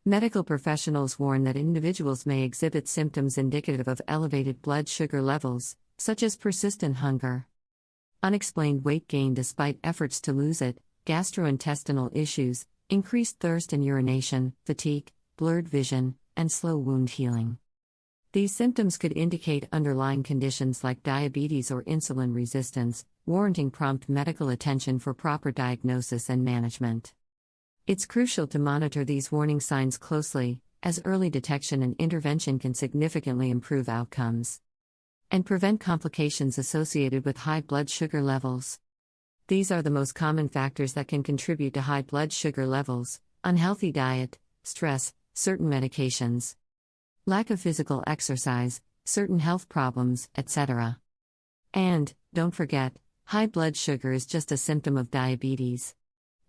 Medical professionals warn that individuals may exhibit symptoms indicative of elevated blood sugar levels, such as persistent hunger, unexplained weight gain despite efforts to lose it, gastrointestinal issues, increased thirst and urination, fatigue, blurred vision, and slow wound healing. These symptoms could indicate underlying conditions like diabetes or insulin resistance, warranting prompt medical attention for proper diagnosis and management. It's crucial to monitor these warning signs closely, as early detection and intervention can significantly improve outcomes and prevent complications associated with high blood sugar levels. These are the most common factors that can contribute to high blood sugar levels: unhealthy diet, stress, certain medications, lack of physical exercise, certain health problems, etc. And, don't forget, high blood sugar is just a symptom of diabetes.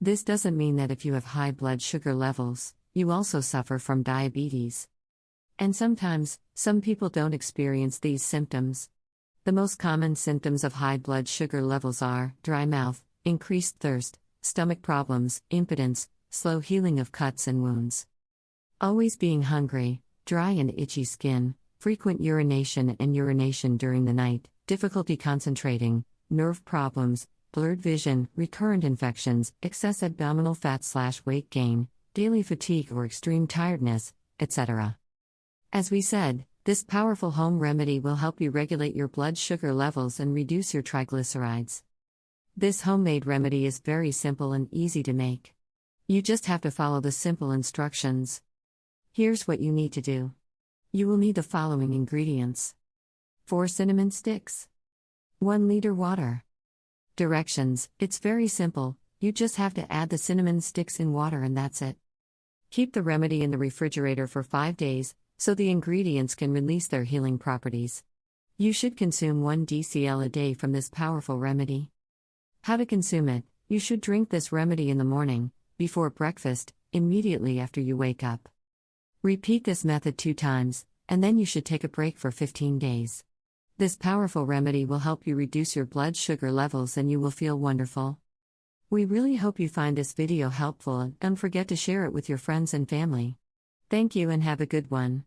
This doesn't mean that if you have high blood sugar levels, you also suffer from diabetes. And sometimes, some people don't experience these symptoms. The most common symptoms of high blood sugar levels are dry mouth, increased thirst, stomach problems, impotence, slow healing of cuts and wounds, always being hungry, dry and itchy skin, frequent urination and urination during the night, difficulty concentrating, nerve problems, blurred vision, recurrent infections, excess abdominal fat/weight gain, daily fatigue or extreme tiredness, etc. As we said, this powerful home remedy will help you regulate your blood sugar levels and reduce your triglycerides. This homemade remedy is very simple and easy to make. You just have to follow the simple instructions. Here's what you need to do. You will need the following ingredients: 4 cinnamon sticks, 1 liter water. Directions: it's very simple, you just have to add the cinnamon sticks in water and that's it. Keep the remedy in the refrigerator for 5 days, so the ingredients can release their healing properties. You should consume 1 dcl a day from this powerful remedy. How to consume it: you should drink this remedy in the morning, before breakfast, immediately after you wake up. Repeat this method 2 times, and then you should take a break for 15 days. This powerful remedy will help you reduce your blood sugar levels and you will feel wonderful. We really hope you find this video helpful and don't forget to share it with your friends and family. Thank you and have a good one.